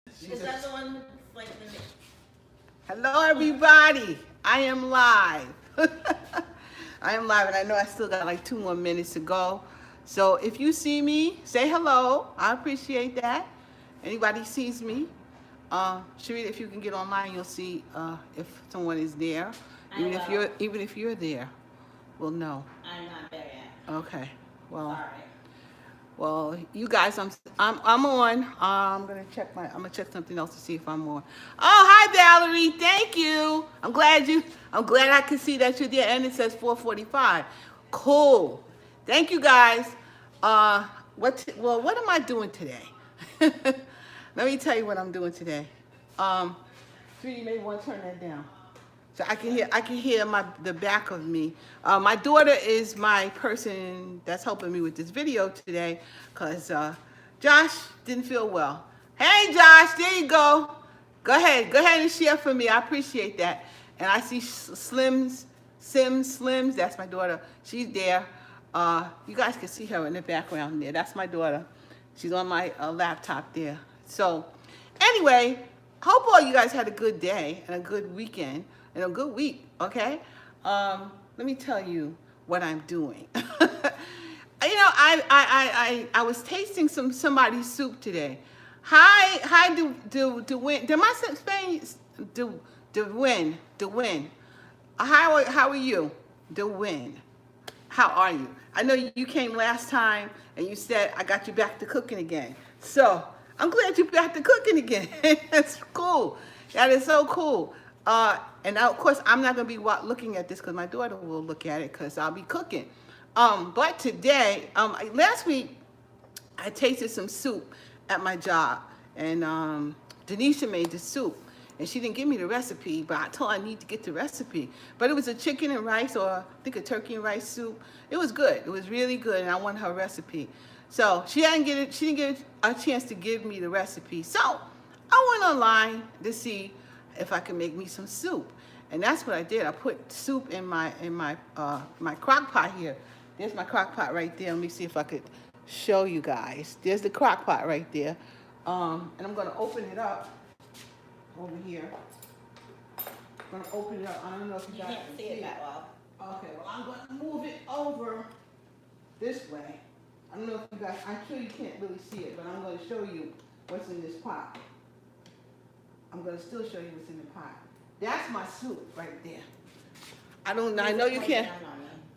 Is that the one that's like the... Hello, everybody. I am live. I am live, and I know I still got like 2 more minutes to go. So if you see me, say hello. I appreciate that. Anybody sees me, Sharita, if you can get online, you'll see if someone is there. I will. Even if you're there, we'll know. I'm not there yet. Okay. Well. Sorry. Well, you guys, I'm on. I'm gonna check something else to see if I'm on. Oh, hi Valerie, thank you. I'm glad I can see that you're there, and it says 4:45. Cool. Thank you guys. What am I doing today? Let me tell you what I'm doing today. Sweetie, you may want to turn that down. So I can hear the back of me. My daughter is my person that's helping me with this video today because Josh didn't feel well. Hey Josh, there you go. Go ahead and share for me. I appreciate that. And I see Slims, that's my daughter. She's there. You guys can see her in the background there. That's my daughter. She's on my laptop there. So anyway, hope all you guys had a good day and a good weekend. In a good week, okay? Let me tell you what I'm doing. I was tasting somebody's soup today. Hi, do win. Did my Spain do win? How are you? The win. How are you? I know you came last time and you said I got you back to cooking again. So I'm glad you're back to cooking again. That's cool. That is so cool. And now, of course, I'm not going to be looking at this because my daughter will look at it because I'll be cooking. But today, last week, I tasted some soup at my job. And Denisha made the soup. And she didn't give me the recipe, but I told her I need to get the recipe. But it was a chicken and rice, or I think a turkey and rice soup. It was good. It was really good, and I want her recipe. So she didn't get a chance to give me the recipe. So I went online to see if I can make me some soup. And that's what I did. I put soup in my crock pot here. There's my crock pot right there. Let me see if I could show you guys. There's the crock pot right there. And I'm gonna open it up over here. I'm gonna open it up. I don't know if you guys can't see it that well. Okay, well I'm gonna move it over this way. I don't know if you guys, I'm sure you can't really see it, but I'm gonna show you what's in this pot. I'm gonna still show you what's in the pot. That's my soup right there. I know you can't.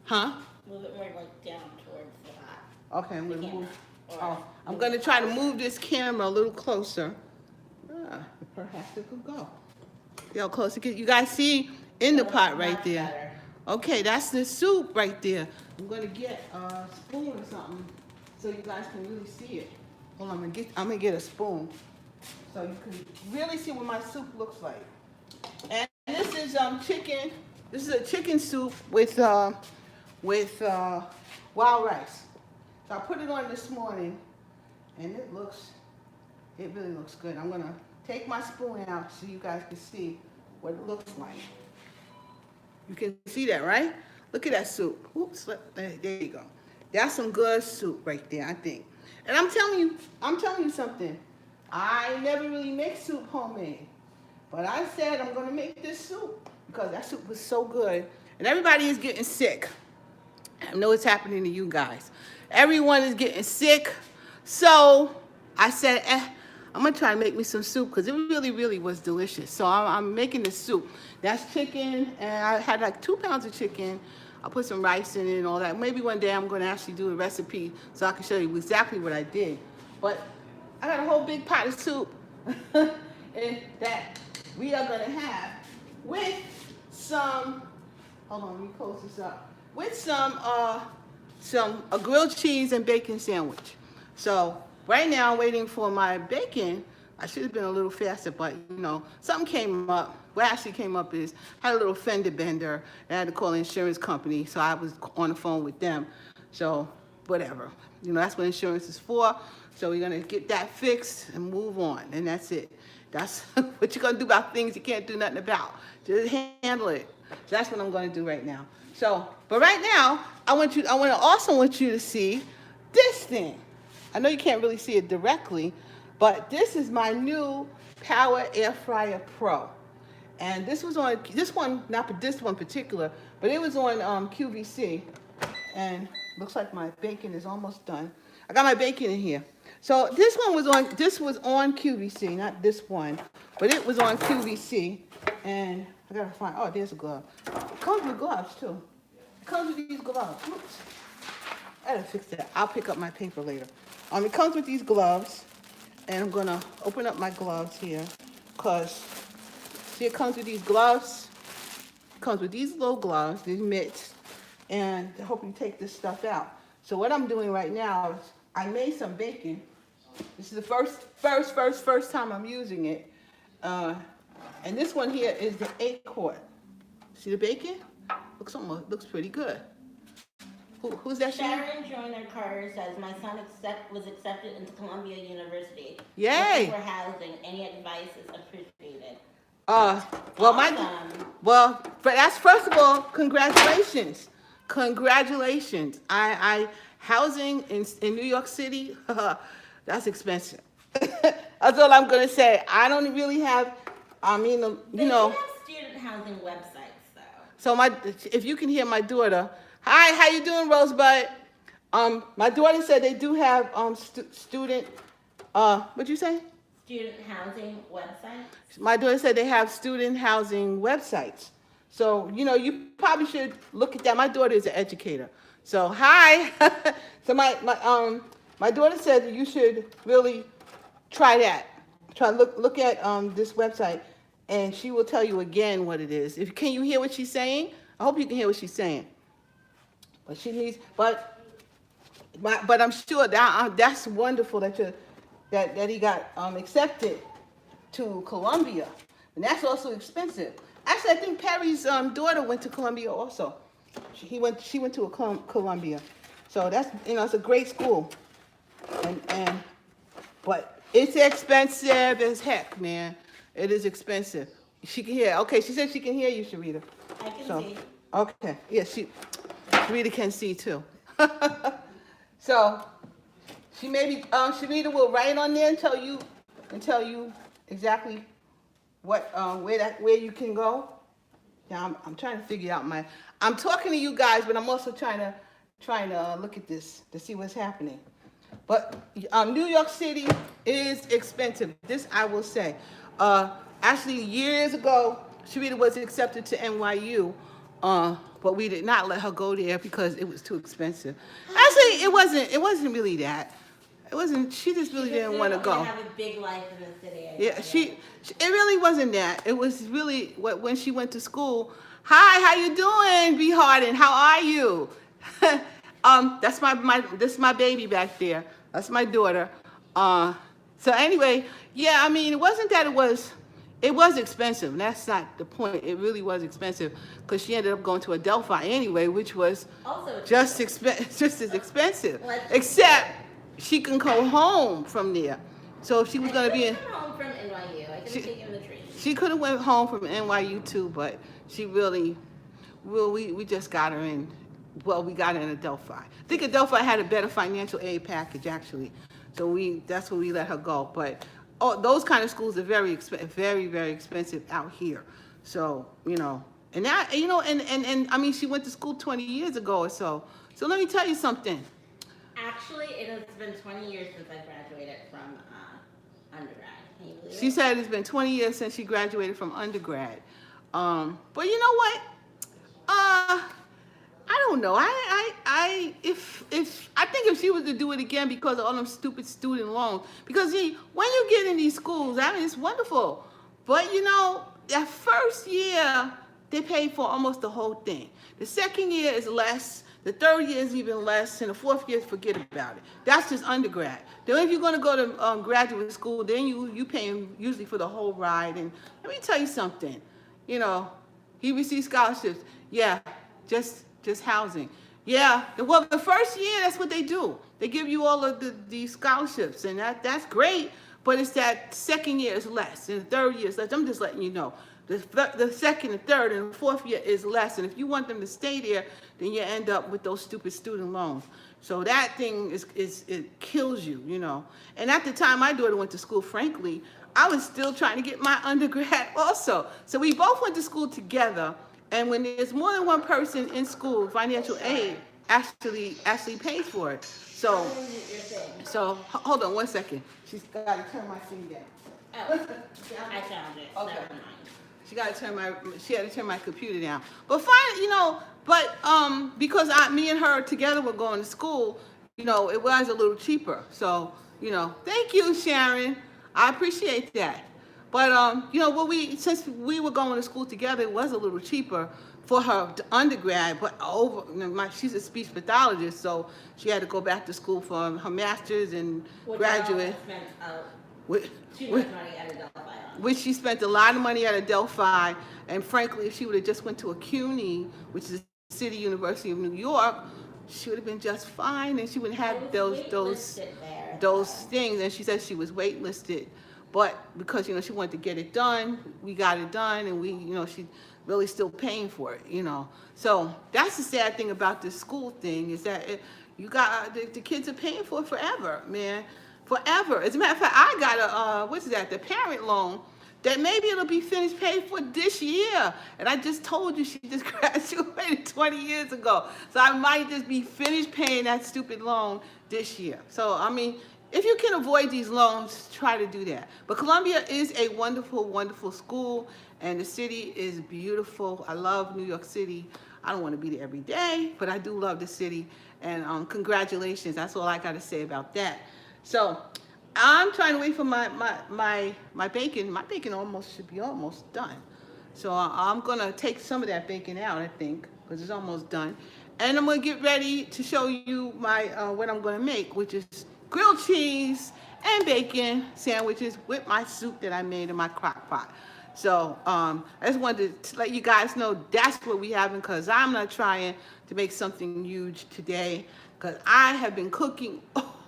Huh? Move it more like down towards the hot. Okay, I'm gonna move. Or I'm gonna try to move this camera a little closer. Perhaps it could go. Yo, closer. You guys see in the pot right there. better. Okay, that's the soup right there. I'm gonna get a spoon or something so you guys can really see it. Hold on, I'm gonna get a spoon so you can really see what my soup looks like. And this is chicken. This is a chicken soup with wild rice. So I put it on this morning, and it really looks good. I'm gonna take my spoon out so you guys can see what it looks like. You can see that, right? Look at that soup. Oops, there you go. That's some good soup right there, I think. And I'm telling you something. I never really make soup homemade. But I said I'm gonna make this soup because that soup was so good. And everybody is getting sick. I know it's happening to you guys. Everyone is getting sick. So I said, I'm gonna try to make me some soup because it really, really was delicious. So I'm making this soup. That's chicken, and I had like 2 pounds of chicken. I put some rice in it and all that. Maybe one day I'm gonna actually do a recipe so I can show you exactly what I did. But I got a whole big pot of soup and that we are gonna have with some, hold on, let me close this up, with some a grilled cheese and bacon sandwich. So right now I'm waiting for my bacon. I should have been a little faster, but something came up. What actually came up is I had a little fender bender. I had to call the insurance company, so I was on the phone with them. So whatever, that's what insurance is for. So we're gonna get that fixed and move on, and that's it. That's what you're gonna do about things you can't do nothing about. Just handle it. So that's what I'm gonna do right now. So, but right now, I also want you to see this thing. I know you can't really see it directly, But this is my new Power Air Fryer Pro. And this was on, this one, not this one particular, but it was on QVC. And looks like my bacon is almost done. I got my bacon in here. So this was on QVC, not this one, but it was on QVC. And I gotta find, oh, there's a glove. It comes with gloves too. It comes with these gloves. Oops. I gotta fix that. I'll pick up my paper later. It comes with these gloves, and I'm gonna open up my gloves here, cause see, it comes with these gloves. It comes with these little gloves, these mitts, and I hope you take this stuff out. So what I'm doing right now is I made some bacon. This is the first time I'm using it. And this one here is the 8-quart. See the bacon? Looks pretty good. Who's that? Sharon Joyner Carter says, my son was accepted into Columbia University. Yay! Looking for housing. Any advice is appreciated. But that's, first of all, congratulations. Congratulations. Housing in New York City, that's expensive. That's all I'm gonna say. I don't really have, They do have student housing websites though. So if you can hear my daughter, hi, how you doing, Rosebud? My daughter said they do have student, what'd you say? Student housing websites. My daughter said they have student housing websites. So, you probably should look at that. My daughter is an educator. So, hi. So my daughter said that you should really try that. Look at this website, and she will tell you again what it is. Can you hear what she's saying? I hope you can hear what she's saying. But she needs, but I'm sure that's wonderful that he got accepted to Columbia, and that's also expensive. Actually, I think Perry's daughter went to Columbia also. She went to a Columbia, so that's it's a great school, but it's expensive as heck, man. It is expensive. She can hear. Okay, she said she can hear you, Sharita. I can see. Okay, yeah, Sharita can see too. So she Sharita will write on there and tell you exactly what where you can go. Yeah, I'm trying to figure out I'm talking to you guys, but I'm also trying to look at this to see what's happening. But New York City is expensive. This I will say. Actually, years ago, Sharita was accepted to NYU, but we did not let her go there because it was too expensive. Actually, it wasn't really that. It wasn't. She just really didn't want to go. Have a big life in the city. Yeah, it really wasn't that. It was really when she went to school. Hi, how you doing, B. Harden? How are you? That's my baby back there. That's my daughter. So anyway, yeah, I mean, it wasn't that it was expensive. That's not the point. It really was expensive because she ended up going to Adelphi anyway, which was also just as expensive. Except she can go home from there. So if she was going to be home from NYU, I could have taken the train. She could have went home from NYU too, but she really, we just got her in. Well, we got her in Adelphi. I think Adelphi had a better financial aid package actually, so that's where we let her go. But those kind of schools are very, very expensive out here. So and that and I mean, she went to school 20 years ago or so. So let me tell you something. Actually, it has been 20 years since I graduated from undergrad. Can you believe it? She said it's been 20 years since she graduated from undergrad. But you know what? I don't know. I think if she was to do it again because of all them stupid student loans, because when you get in these schools, I mean, it's wonderful. But that first year they pay for almost the whole thing. The second year is less. The third year is even less, and the fourth year, forget about it. That's just undergrad. Then if you're going to go to graduate school, then you paying usually for the whole ride. And let me tell you something. He receives scholarships. Yeah, just housing. Yeah, well, the first year, that's what they do. They give you all of these scholarships, and that's great. but it's that second year is less, and the third year is less. I'm just letting you know. The second, and third, and the fourth year is less, and if you want them to stay there, then you end up with those stupid student loans. So that thing it kills you, you know. And at the time my daughter went to school, frankly, I was still trying to get my undergrad also. So we both went to school together, and when there's more than one person in school, financial aid actually pays for it. So hold on one second. She's got to turn my thing down. Oh, I found it. Okay. Never mind. She had to turn my computer down. But finally, you know, because me and her together were going to school, you know, it was a little cheaper. So, you know, thank you, Sharon. I appreciate that. But you know, since we were going to school together, it was a little cheaper for her undergrad. But she's a speech pathologist, so she had to go back to school for her master's and graduate. Too much money at Adelphi on. Which she spent a lot of money at Adelphi, and frankly, if she would have just went to a CUNY, which is the City University of New York, she would have been just fine, and she wouldn't have those things. And she said she was waitlisted, but because you know she wanted to get it done, we got it done, and she's really still paying for it, you know. So that's the sad thing about this school thing is that the kids are paying for it forever, man. Forever. As a matter of fact, I got the parent loan that maybe it'll be finished paid for this year. And I just told you she just graduated 20 years ago. So I might just be finished paying that stupid loan this year. So, I mean, if you can avoid these loans, try to do that. But Columbia is a wonderful, wonderful school, and the city is beautiful. I love New York City. I don't want to be there every day, but I do love the city. And congratulations. That's all I got to say about that. So I'm trying to wait for my bacon. My bacon should be almost done. So I'm gonna take some of that bacon out, I think, because it's almost done. And I'm gonna get ready to show you what I'm gonna make, which is grilled cheese and bacon sandwiches with my soup that I made in my crock pot. So I just wanted to let you guys know that's what we having, because I'm not trying to make something huge today, because I have been cooking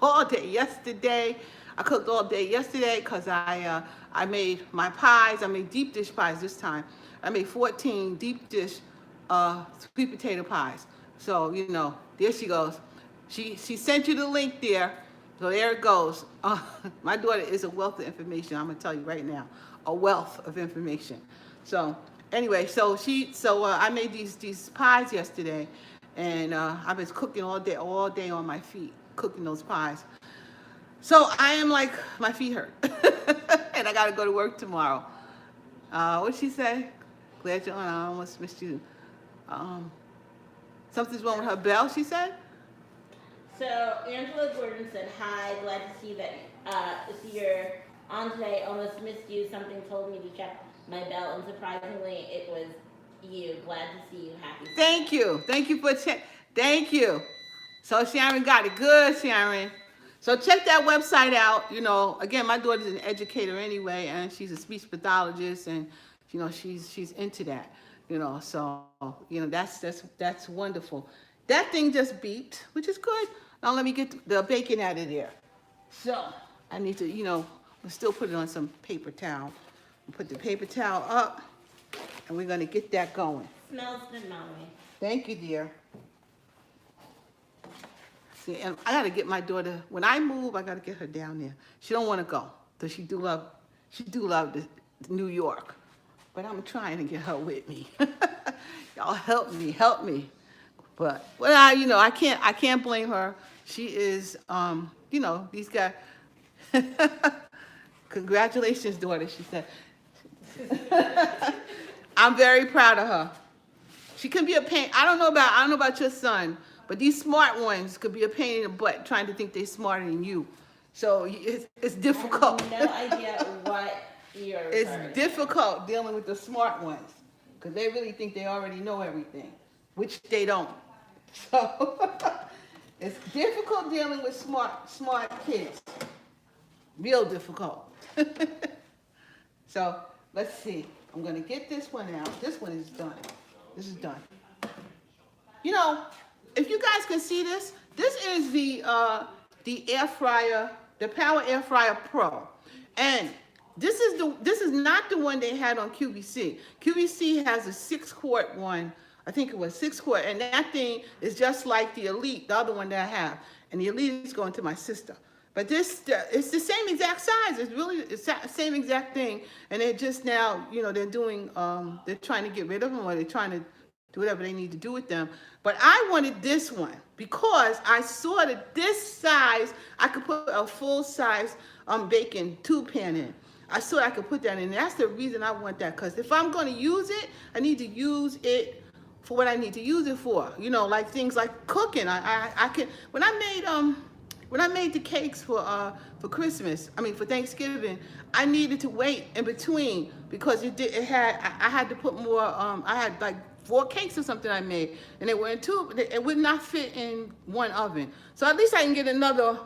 all day yesterday. I cooked all day yesterday because I made my pies. I made deep dish pies this time. I made 14 deep dish sweet potato pies. So, you know, there she goes. She sent you the link there. So there it goes. My daughter is a wealth of information. I'm gonna tell you right now, a wealth of information. So anyway, I made these pies yesterday, and I was cooking all day on my feet, cooking those pies. So I am like, my feet hurt, and I gotta go to work tomorrow. What'd she say? Glad you're on. I almost missed you. Something's wrong with her bell, she said? So Angela Gordon said, hi, glad to see that you're on today. Almost missed you. Something told me to check my bell, and surprisingly, it was you. Glad to see you. Happy. Thank you. Thank you for Thank you. So Sharon got it. Good, Sharon. So check that website out. You know, again, my daughter's an educator anyway, and she's a speech pathologist, and you know, she's into that. You know, so you know, that's wonderful. That thing just beeped, which is good. Now let me get the bacon out of there. So I need to, you know, we'll still put it on some paper towel. Put the paper towel up, and we're gonna get that going. Smells good, Mommy. Thank you, dear. See, and I gotta get my daughter, when I move, I gotta get her down there. She don't wanna go, because she do love New York. But I'm trying to get her with me. Y'all help me. But well, you know, I can't blame her. She is, you know, these guys. Congratulations, daughter, she said. I'm very proud of her. She can be a pain. I don't know about your son, but these smart ones could be a pain in the butt trying to think they're smarter than you. So it's difficult. I have no idea what you're referring to. It's difficult dealing with the smart ones because they really think they already know everything, which they don't. So it's difficult dealing with smart kids. Real difficult. So let's see. I'm gonna get this one out. This one is done. This is done. You know, if you guys can see this, this is the air fryer, the Power Air Fryer Pro. And this is not the one they had on QVC. QVC has a 6-quart one. I think it was 6-quart, and that thing is just like the Elite, the other one that I have. And the Elite is going to my sister. But this, it's the same exact size. It's really the same exact thing. And they're just now, they're doing, they're trying to get rid of them, or they're trying to do whatever they need to do with them. But I wanted this one because I saw that this size, I could put a full size bacon tube pan in. I saw I could put that in. That's the reason I want that, because if I'm going to use it, I need to use it for what I need to use it for. Like things like cooking. I can when I made the cakes for Christmas, for Thanksgiving, I needed to wait in between because I had to put more. I had like 4 cakes or something I made, and they were in 2. It would not fit in one oven. So at least I can get another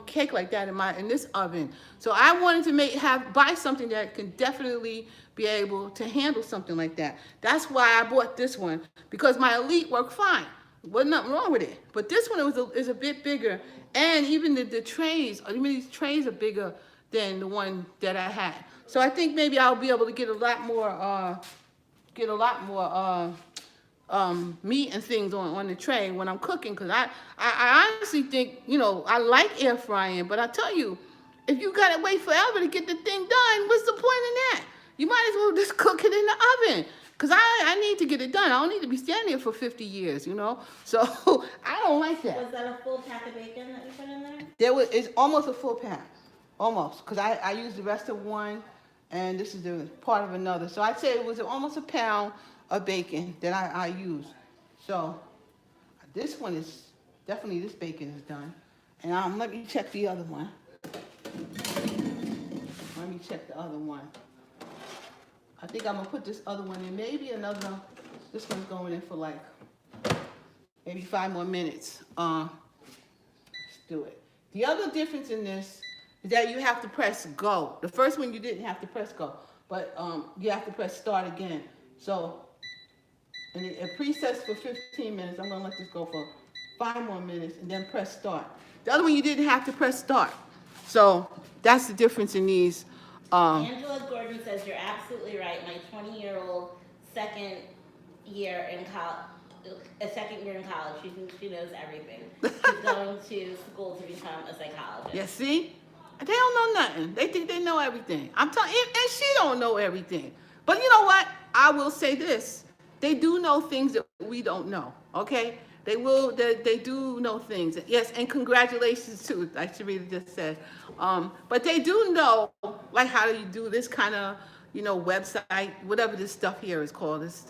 cake like that in this oven. So I wanted to buy something that can definitely be able to handle something like that. That's why I bought this one, because my Elite worked fine. Wasn't nothing wrong with it. But this one is a bit bigger, and even the trays, these trays are bigger than the one that I had. So I think maybe I'll be able to get a lot more meat and things on the tray when I'm cooking, because I honestly think, I like air frying, but I tell you, if you gotta wait forever to get the thing done, what's the point in that? You might as well just cook it in the oven, because I need to get it done. I don't need to be standing there for 50 years, So I don't like that. Was that a full pack of bacon that you put in there? It's almost a full pack, almost, because I used the rest of one, and this is the part of another. So I'd say it was almost a pound of bacon that I used. So this one is definitely, this bacon is done. And let me check the other one. Let me check the other one. I think I'm gonna put this other one in. Maybe this one's going in for like maybe 5 more minutes. Let's do it. The other difference in this is that you have to press go. The first one you didn't have to press go, but you have to press start again. So, and it presets for 15 minutes. I'm gonna let this go for 5 more minutes and then press start. The other one you didn't have to press start. So that's the difference in these. Angela Gordon says you're absolutely right. My 20-year-old second year in college, she knows everything. She's going to school to become a psychologist. Yeah, see? They don't know nothing. They think they know everything. I'm telling you, and she don't know everything. But you know what? I will say this. They do know things that we don't know, okay? They do know things. Yes, and congratulations too, like Sharita just said. But they do know, like, how do you do this kind of, website, whatever this stuff here is called, this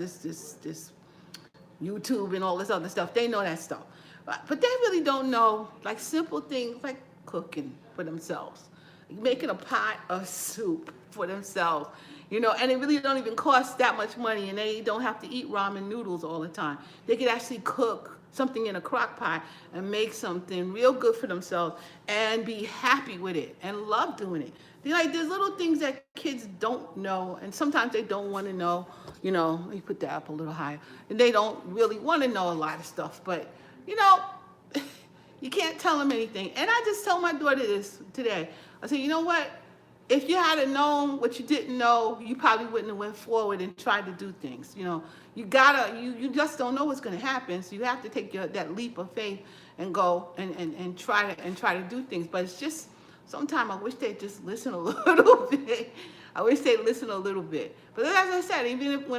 YouTube and all this other stuff. They know that stuff. But they really don't know, like, simple things like cooking for themselves, making a pot of soup for themselves. And it really don't even cost that much money, and they don't have to eat ramen noodles all the time. They could actually cook something in a crock pot and make something real good for themselves and be happy with it and love doing it. There's little things that kids don't know, and sometimes they don't want to know. Let me put that up a little higher. And they don't really want to know a lot of stuff, but you can't tell them anything. And I just told my daughter this today. I said, you know what? If you had known what you didn't know, you probably wouldn't have went forward and tried to do things. You just don't know what's going to happen. So you have to take that leap of faith and go and try to do things. But it's just, sometimes I wish they'd just listen a little bit. I wish they'd listen a little bit. But as I said, even if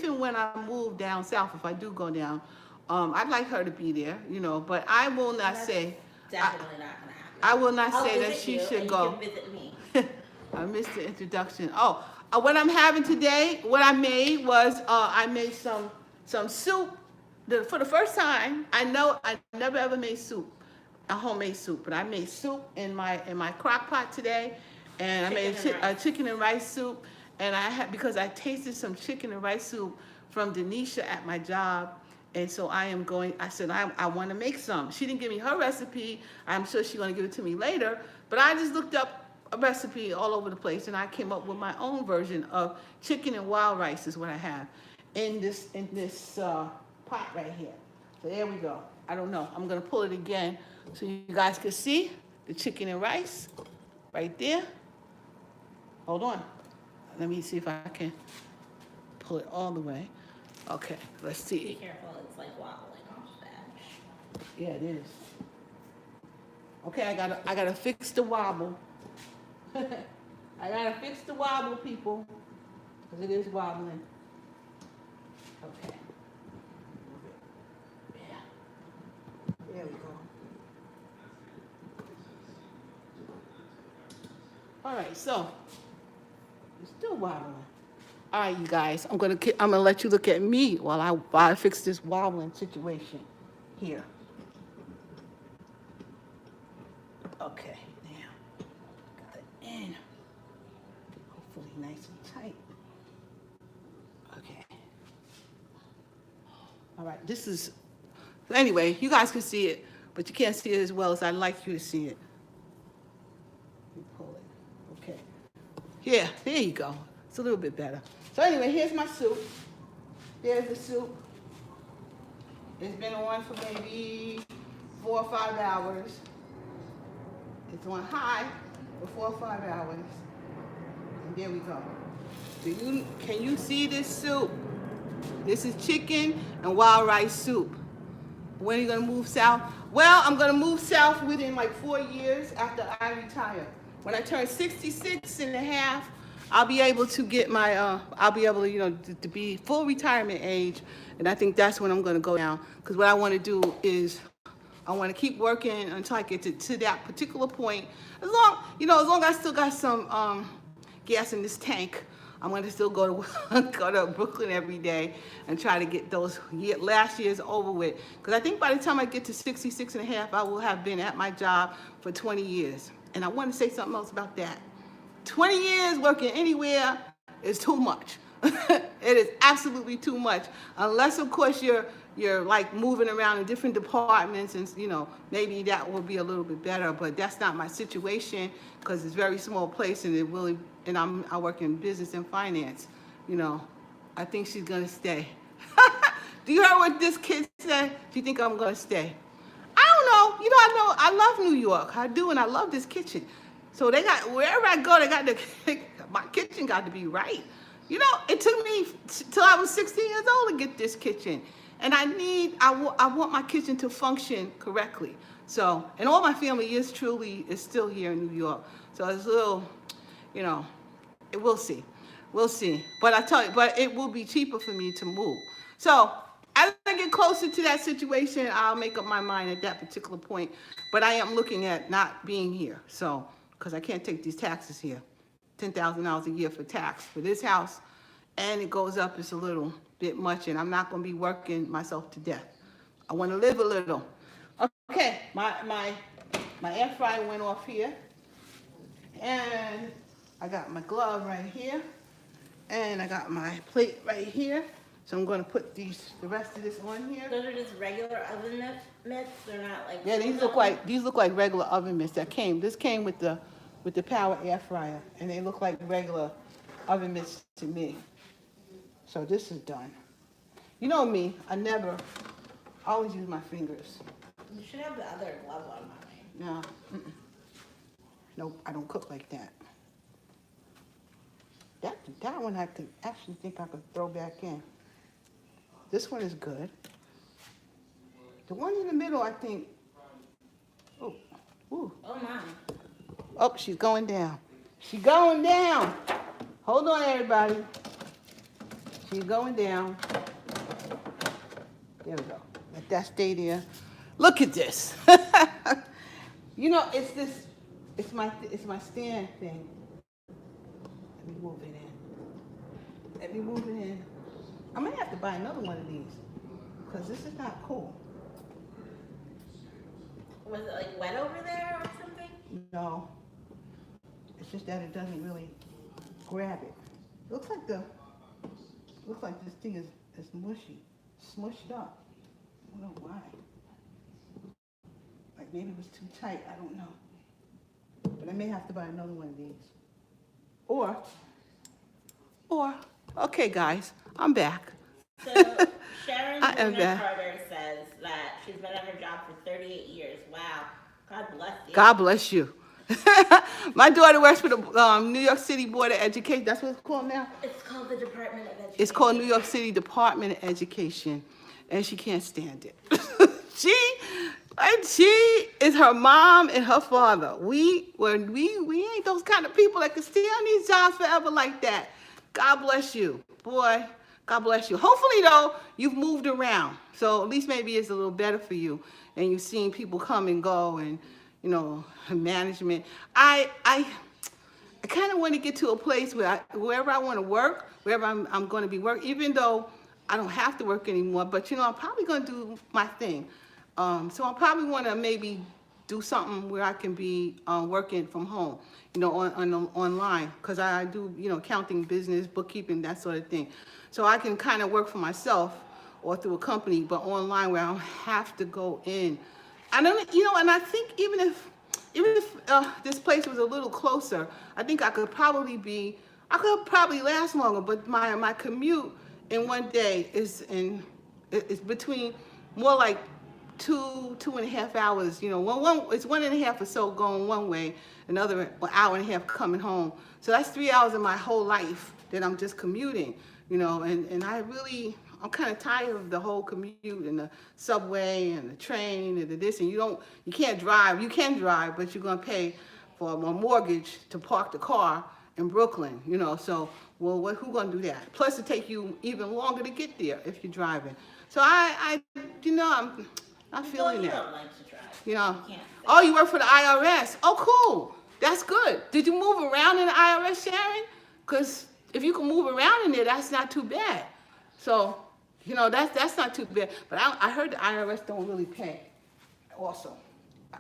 and when I move down south, if I do go down, I'd like her to be there, But I will not say. Definitely not going to happen. I will not say that she should go. You can visit me. I missed the introduction. What I'm having today, what I made was I made some soup. For the first time, I know I never ever made soup, a homemade soup, but I made soup in my crock pot today, and I made a chicken and rice soup. And because I tasted some chicken and rice soup from Denisha at my job. And so I said, I want to make some. She didn't give me her recipe. I'm sure she's going to give it to me later. But I just looked up a recipe all over the place, and I came up with my own version of chicken and wild rice is what I have in this pot right here. So there we go. I don't know. I'm going to pull it again so you guys can see the chicken and rice right there. Hold on. Let me see if I can pull it all the way. Okay, let's Be see. careful, it's like wobbling off the edge. Yeah, it is. Okay, I gotta fix the wobble. I gotta fix the wobble, people, because it is wobbling. Okay. Yeah. There we go. All right, so it's still wobbling. All right, you guys, I'm gonna let you look at me while I fix this wobbling situation here. Okay, now got it in. Hopefully, nice and tight. Okay. All right, this is. Anyway, you guys can see it, but you can't see it as well as I'd like you to see it. Let me pull it. Okay. Yeah, there you go. It's a little bit better. So anyway, here's my soup. There's the soup. It's been on for maybe 4 or 5 hours. It's on high for 4 or 5 hours. And there we go. Can you see this soup? This is chicken and wild rice soup. When are you gonna move south? Well, I'm gonna move south within like 4 years after I retire. When I turn 66 and a half, I'll be able to get my, I'll be able to, to be full retirement age. And I think that's when I'm gonna go down. Because what I wanna do is, I wanna keep working until I get to that particular point. As long as I still got some gas in this tank, I'm gonna still go to Brooklyn every day and try to get those last years over with. Because I think by the time I get to 66 and a half, I will have been at my job for 20 years. And I want to say something else about that. 20 years working anywhere is too much. It is absolutely too much. Unless, of course, you're like moving around in different departments and, maybe that will be a little bit better. But that's not my situation because it's a very small place and I work in business and finance. I think she's going to stay. Do you hear what this kid said? Do you think I'm going to stay? I don't know. I love New York. I do, and I love this kitchen. So wherever I go, my kitchen got to be right. It took me till I was 16 years old to get this kitchen. And I want my kitchen to function correctly. So, and all my family is still here in New York. So it's a little, we'll see. We'll see. But but it will be cheaper for me to move. So as I get closer to that situation, I'll make up my mind at that particular point. But I am looking at not being here. So, because I can't take these taxes here. $10,000 a year for tax for this house. And it goes up, it's a little bit much. And I'm not going to be working myself to death. I want to live a little. Okay, my air fryer went off here. And I got my glove right here. And I got my plate right here. So I'm going to put the rest of this on here. Those are just regular oven mitts. They're not like. Yeah, these look like regular oven mitts that came. This came with the power air fryer, and they look like regular oven mitts to me. So this is done. You know me, I always use my fingers. You should have the other glove on, Mommy. No, nope, I don't cook like that. That one I could actually think I could throw back in. This one is good. The one in the middle, I think. Oh, ooh. Oh, Mom. Oh, she's going down. She's going down. Hold on, everybody. She's going down. There we go. Let that stay there. Look at this. It's my stand thing. Let me move it in. I might have to buy another one of these because this is not cool. Was it like wet over there or something? No. It's just that it doesn't really grab it. Looks like this thing is mushy, smushed up. I don't know why. Like maybe it was too tight. I don't know. But I may have to buy another one of these. Or, okay, guys, I'm back. So Sharon Carter says that she's been at her job for 38 years. Wow. God bless you. God bless you. My daughter works for the New York City Board of Education. That's what it's called now? It's called the Department of Education. It's called New York City Department of Education, and she can't stand it. she, she is her mom and her father. We ain't those kind of people that can stay on these jobs forever like that. God bless you, boy. God bless you. Hopefully, though, you've moved around, so at least maybe it's a little better for you, and you've seen people come and go, and management. I kind of want to get to a place where wherever I want to work, wherever I'm going to be working, even though I don't have to work anymore, but I'm probably going to do my thing. So I probably want to maybe do something where I can be working from home, online, because I do, accounting, business, bookkeeping, that sort of thing. So I can kind of work for myself or through a company, but online where I don't have to go in. I don't, and I think even if this place was a little closer, I think I could probably last longer. But my commute in one day is between more like 2.5 hours. It's 1.5 or so going one way, another hour and a half coming home. So that's 3 hours of my whole life that I'm just commuting. And I'm kind of tired of the whole commute and the subway and the train and this. And you can't drive. You can drive, but you're gonna pay for a mortgage to park the car in Brooklyn. So who gonna do that? Plus, it take you even longer to get there if you're driving. So I'm not feeling that. You don't like to drive. You can't. Oh, you work for the IRS. Oh, cool. That's good. Did you move around in the IRS, Sharon? Because if you can move around in there, that's not too bad. So, that's not too bad. But I heard the IRS don't really pay also.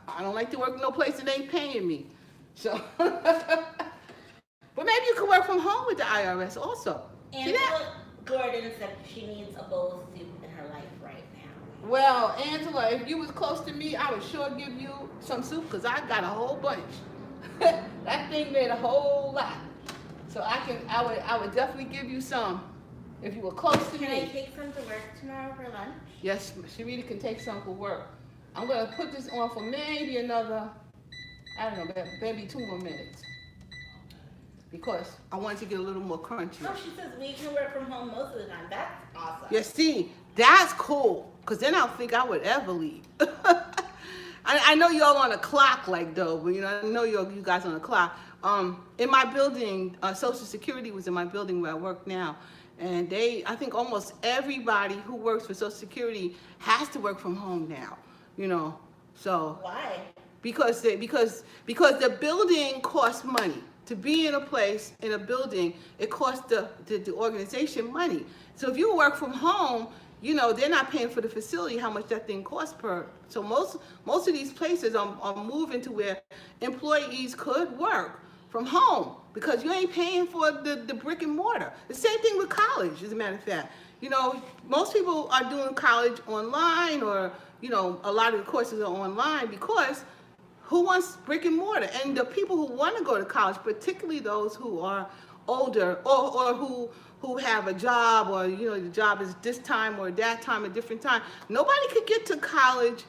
I don't like to work in no place that ain't paying me. So, but maybe you could work from home with the IRS also. Angela Gordon said she needs a bowl of soup in her life right now. Well, Angela, if you was close to me, I would sure give you some soup because I got a whole bunch. That thing made a whole lot. So I would definitely give you some if you were close to me. Can I take some to work tomorrow for lunch? Yes, Sharita can take some for work. I'm gonna put this on for maybe another, I don't know, maybe 2 more minutes. Because I want it to get a little more crunchy. Oh, she says we can work from home most of the time. That's awesome. Yeah, see, that's cool. Because then I don't think I would ever leave. I know y'all on a clock though, but I know you guys on a clock. In my building, Social Security was in my building where I work now. And I think almost everybody who works for Social Security has to work from home now, so. Why? Because the building costs money. To be in a place, in a building, it costs the organization money. So if you work from home, they're not paying for the facility, how much that thing costs per. So most of these places are moving to where employees could work from home because you ain't paying for the brick and mortar. The same thing with college, as a matter of fact. Most people are doing college online or, a lot of the courses are online because who wants brick and mortar? And the people who want to go to college, particularly those who are older or who have a job or, the job is this time or that time, a different time. Nobody could get to college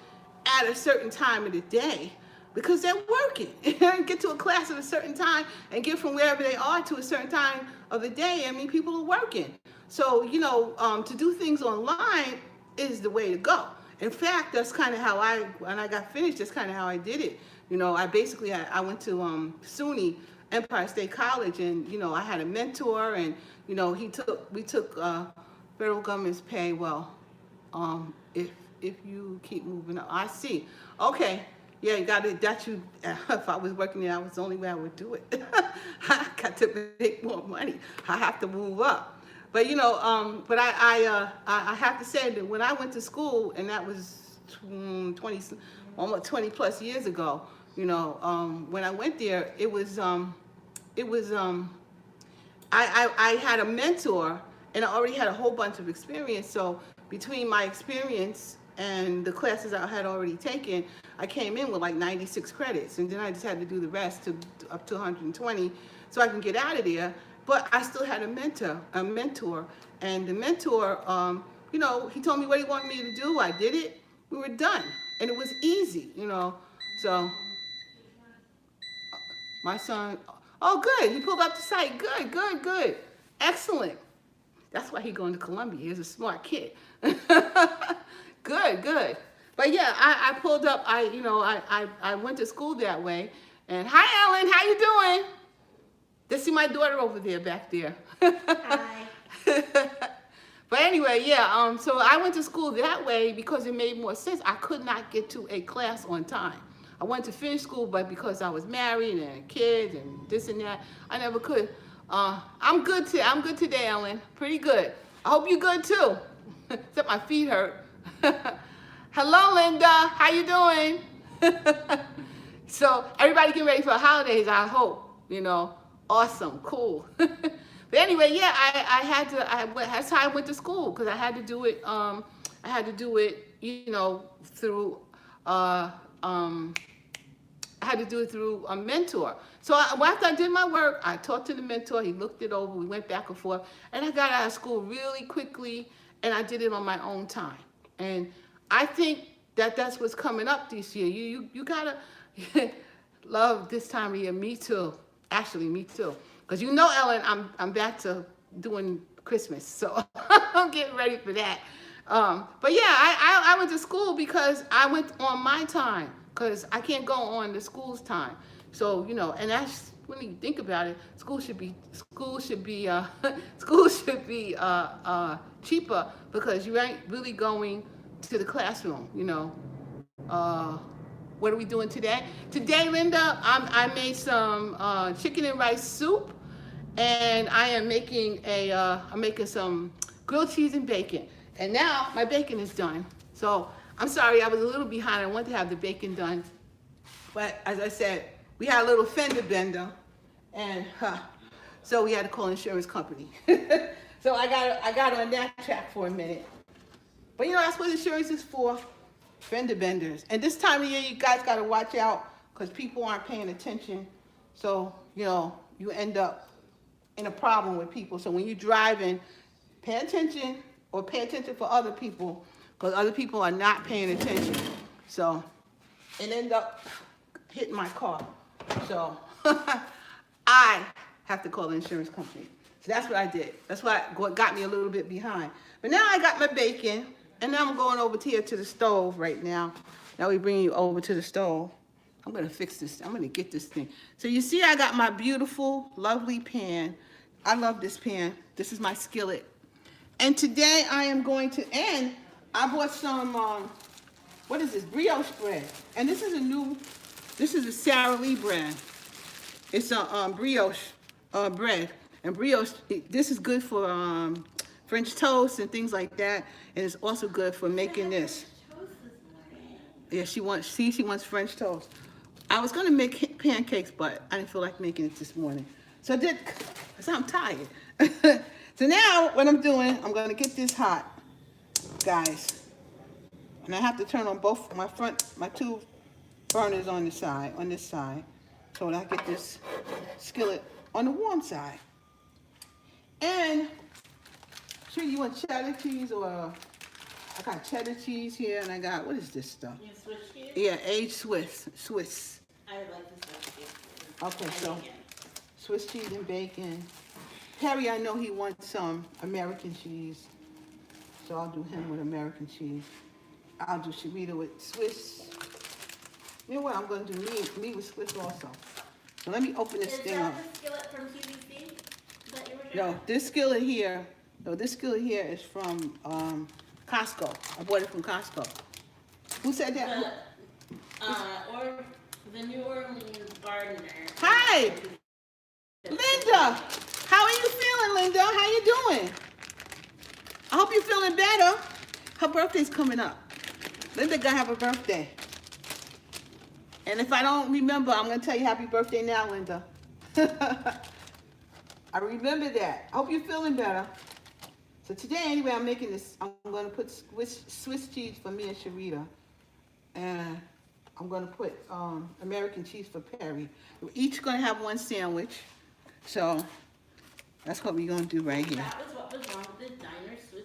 at a certain time of the day because they're working. Get to a class at a certain time and get from wherever they are to a certain time of the day. People are working. So, to do things online is the way to go. In fact, that's kind of how when I got finished, that's kind of how I did it. I went to SUNY, Empire State College, and, I had a mentor, and, we took federal government's pay. Well, if you keep moving up, I see. Okay, yeah, you got it. If I was working there, that was the only way I would do it. I got to make more money. I have to move up. But but I have to say that when I went to school, and that was almost 20 plus years ago, when I went there, I had a mentor, and I already had a whole bunch of experience. So between my experience and the classes I had already taken, I came in with like 96 credits, and then I just had to do the rest up to 120 so I can get out of there. But I still had a mentor, and the mentor, he told me what he wanted me to do. I did it. We were done, and it was easy, So, My son, oh good, he pulled up the site. Good, good, good. Excellent. That's why he going to Columbia. He's a smart kid. Good, good. But yeah, I pulled up, I went to school that way. And hi Ellen, how you doing? Let's see my daughter over there back there. Hi. But anyway, yeah, so I went to school that way because it made more sense. I could not get to a class on time. I wanted to finish school, but because I was married and kids and this and that, I never could. I'm good today, Ellen. Pretty good. I hope you're good too. Except my feet hurt. Hello, Linda. How you doing? So everybody getting ready for the holidays, I hope. Awesome, cool. But anyway, yeah, that's how I went to school because I had to do it. Through. I had to do it through a mentor. So after I did my work, I talked to the mentor. He looked it over. We went back and forth, and I got out of school really quickly, and I did it on my own time. And I think that's what's coming up this year. You gotta love this time of year. Me too. Actually, me too. Because Ellen, I'm back to doing Christmas, so I'm getting ready for that. But yeah, I went to school because I went on my time because I can't go on the school's time. So and that's when you think about it, school should be cheaper because you ain't really going to the classroom. What are we doing today? Today, Linda, I made some chicken and rice soup, and I am making I'm making some grilled cheese and bacon. And now my bacon is done. So I'm sorry, I was a little behind. I wanted to have the bacon done, but as I said, we had a little fender bender, and so we had to call insurance company. So I got on that track for a minute. But that's what insurance is for. Fender benders. And this time of year, you guys got to watch out because people aren't paying attention. So, you end up in a problem with people. So when you're driving, pay attention or pay attention for other people because other people are not paying attention. So it ended up hitting my car. So I have to call the insurance company. So that's what I did. That's what got me a little bit behind. But now I got my bacon. And now I'm going over here to the stove right now. Now we bring you over to the stove. I'm going to fix this. I'm going to get this thing. So you see I got my beautiful, lovely pan. I love this pan. This is my skillet. And today I am going to, and I bought some, what is this? Brioche bread. And this is a Sara Lee brand. It's a brioche bread. And brioche, this is good for French toast and things like that, and it's also good for making this. Yeah, she wants French toast. I was gonna make pancakes, but I didn't feel like making it this morning, so I did. Cause I'm tired. So now what I'm doing, I'm gonna get this hot, guys, and I have to turn on both my two burners on this side, so that I get this skillet on the warm side. And sure, you want cheddar cheese or I got cheddar cheese here, and I got, what is this stuff? You have Swiss cheese? Yeah, aged Swiss. I would like the Swiss cheese. Okay, so Swiss cheese and bacon. Harry, I know he wants some American cheese, so I'll do him with American cheese. I'll do Sharita with Swiss. You know what? I'm going to do me with Swiss also. So let me open this thing up. Is that the skillet from QVC that you were sharing? No, this skillet here. No, this skillet here is from Costco. I bought it from Costco. Who said that? Or the New Orleans gardener. Hi, Linda. How are you feeling, Linda? How you doing? I hope you're feeling better. Her birthday's coming up. Linda gonna have a birthday. And if I don't remember, I'm gonna tell you happy birthday now, Linda. I remember that. I hope you're feeling better. So today, anyway, I'm making this. I'm going to put Swiss cheese for me and Sharita. And I'm going to put American cheese for Perry. We're each going to have one sandwich. So that's what we're going to do right here. That was what was wrong with the diner Swiss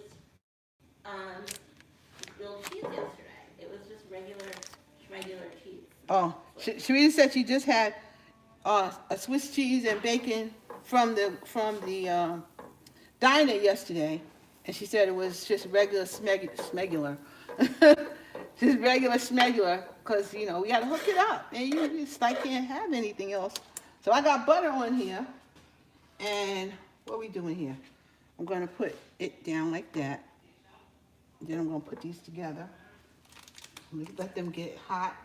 grilled cheese yesterday. It was just regular cheese. Oh, Sharita said she just had a Swiss cheese and bacon from the diner yesterday, and she said it was just regular smegular. Just regular smegular, because, you know, we got to hook it up. And you just like can't have anything else. So I got butter on here. And what are we doing here? I'm going to put it down like that. Then I'm going to put these together. Let them get hot.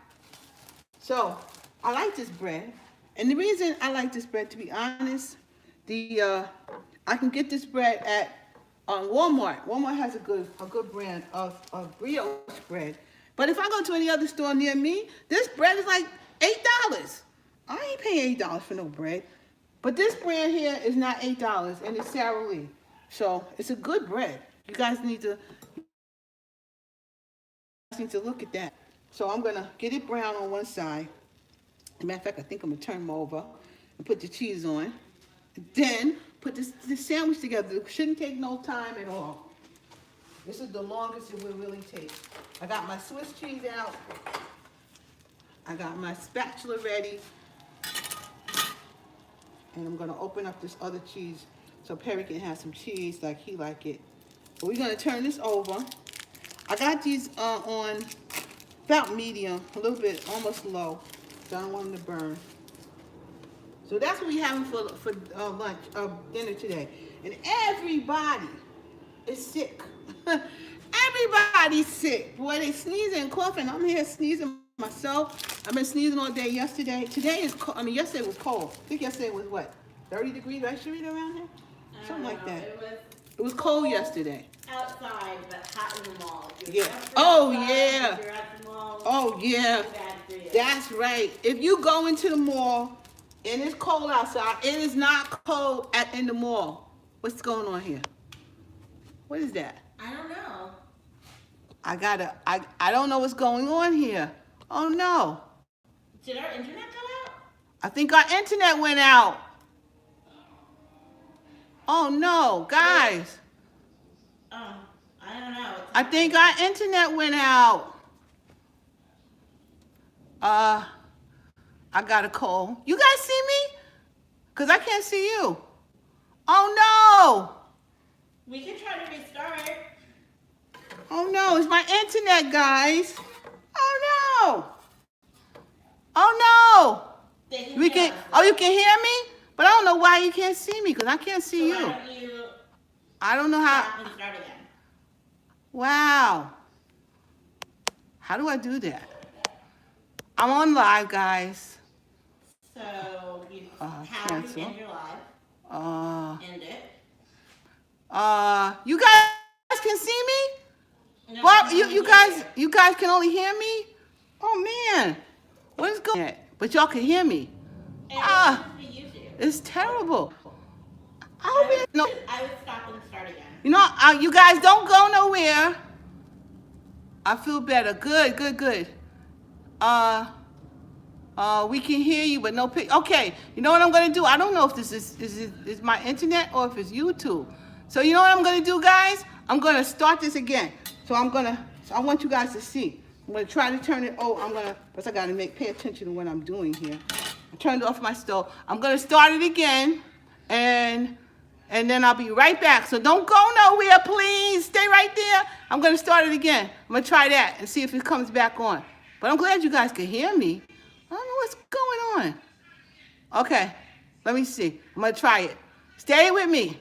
So I like this bread. And the reason I like this bread, to be honest, I can get this bread at Walmart. Walmart has a good brand of brioche bread. But if I go to any other store near me, this bread is like $8. I ain't paying $8 for no bread. But this brand here is not $8, and it's Sara Lee. So it's a good bread. You guys need to look at that. So I'm gonna get it brown on one side. As a matter of fact, I think I'm gonna turn them over and put the cheese on. Then put this sandwich together. It shouldn't take no time at all. This is the longest it will really take. I got my Swiss cheese out. I got my spatula ready. And I'm gonna open up this other cheese so Perry can have some cheese like he like it. But we're gonna turn this over. I got these on about medium, a little bit almost low. So I don't want them to burn. So that's what we're having for lunch, dinner today. And everybody is sick. Everybody's sick. Boy, they sneezing and coughing. I'm here sneezing myself. I've been sneezing all day yesterday. Today is cold. I mean, yesterday was cold. I think yesterday was what? 30 degrees, right, Sharita, around there? Something like that. It was cold yesterday. Outside, but hot in the mall. Yeah. Oh, yeah. If you're at the mall, Oh, yeah. it's bad for you. That's right. If you go into the mall and it's cold outside, it is not cold in the mall. What's going on here? What is that? I don't know. I don't know what's going on here. Oh, no. Did our internet go out? I think our internet went out. Oh, no, guys. Oh, I don't know. I think our internet went out. I got a cold. You guys see me? Because I can't see you. Oh, no. We can try to restart. Oh, no. It's my internet, guys. Oh, no. Oh, no. They can We hear can. us. Oh, you can hear me? But I don't know why you can't see me, because I can't see So you. why don't you I don't know how. stop and start again? Wow. How do I do that? I'm on live, guys. So you have cancel. to end your live. End it. You guys can see me? No, Well, we you can't hear guys, you guys can only hear me? Oh, man. What is going on? But y'all can hear me. And Ah. it's just the YouTube. It's terrible. I hope it, no. I would stop and start again. You know, you guys don't go nowhere. I feel better. Good, good, good. We can hear you, but no pic. Okay, you know what I'm gonna do? I don't know if this is my internet or if it's YouTube. So you know what I'm gonna do, guys? I'm gonna start this again. So I want you guys to see. I'm gonna try to turn it. First I gotta pay attention to what I'm doing here. I turned off my stove. I'm gonna start it again, and then I'll be right back. So don't go nowhere, please. Stay right there. I'm gonna start it again. I'm gonna try that and see if it comes back on. But I'm glad you guys can hear me. I don't know what's going on. Okay, let me see. I'm gonna try it. Stay with me.